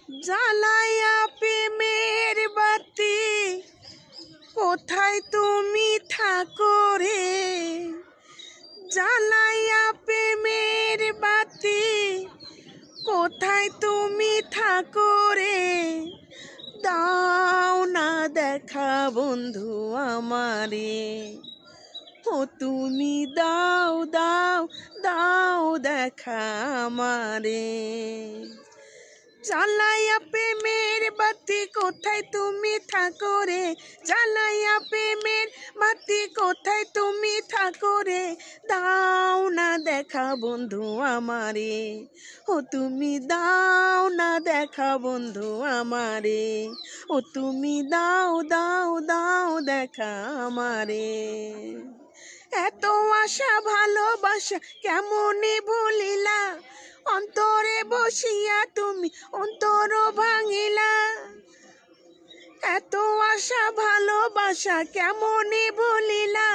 জ্বালায়া প্রেমের বাতি কোথায় তুমি থাকো রে? জ্বালায়া প্রেমের বাতি কোথায় তুমি থাকো রে? দাও না দেখা বন্ধু আমারে, ও তুমি দাও দাও দাও দেখা আমারে। জ্বালায়া প্রেমের বাতি কোথায় তুমি থাকো রে? জ্বালায়া প্রেমের বাতি কোথায় তুমি থাকো রে? দাও না দেখা বন্ধু আমারে, ও তুমি দাও না দেখা বন্ধু আমারে, ও তুমি দাও দাও দাও দেখা আমারে। এত আশা ভালোবাসা কেমনে ভুলিলা, অন্তরে বসিয়া তুমি অন্তর ভাঙিলা। এত আশা ভালোবাসা কেমনে ভুলিলা,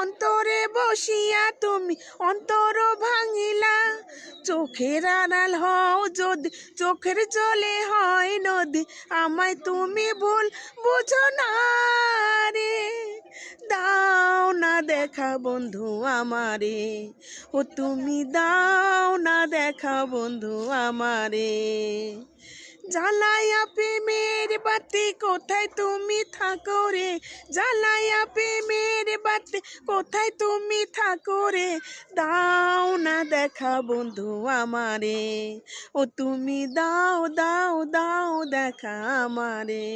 অন্তরে বসিয়া তুমি অন্তর ভাঙিলা। চোখের আড়াল হও যদি চোখের জলে হয় নদী, আমায় তুমি ভুল বুঝো না রে। দাও না দেখা বন্ধু আমারে, ও তুমি দাও না দেখা বন্ধু আমারে। জ্বালায়া প্রেমের বাতি কোথায় তুমি থাকো রে? জ্বালায়া প্রেমের বাতি কোথায় তুমি থাকো রে? দাও না দেখা বন্ধু আমারে, ও তুমি দাও দাও দাও দেখা আমারে।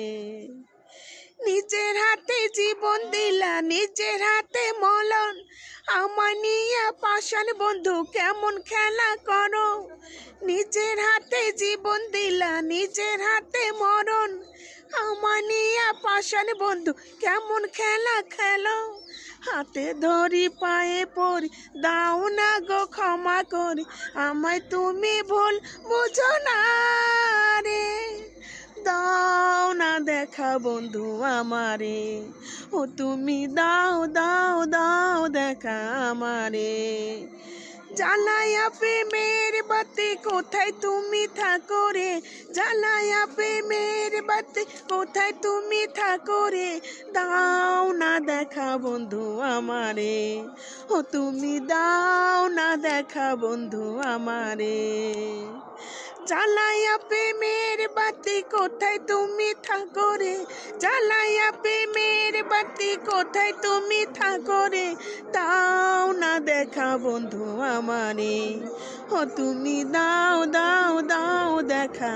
নিজের হাতে জীবন দিলা নিজের হাতে মলন, আমার নিয়ে পাষাণ বন্ধু কেমন খেলা করো। নিজের হাতে জীবন দিলা নিজের হাতে মরণ, আমার নিয়ে পাষাণ বন্ধু কেমন খেলা খেলো। হাতে ধরি পায়ে পড়ি দাও না গো ক্ষমা করি, আমায় তুমি ভুল বুঝো না রে। দাও না দেখা বন্ধু আমারে, ও তুমি দাও দাও দাও দেখা আমারে। জ্বালায়া প্রেমের বাতি কোথায় তুমি থাকো রে? জ্বালায়া প্রেমের বাতি কোথায় তুমি থাকো রে? দাও না দেখা বন্ধু আমারে, ও তুমি দাও না দেখা বন্ধু আমারে। জ্বালায়া প্রেমের বাতি কোথায় তুমি থাকো রে? জ্বালায়া প্রেমের বাতি কোথায় তুমি থাকো রে? দাও না দেখা বন্ধু আমারে, ও তুমি দাও দাও দাও দেখা।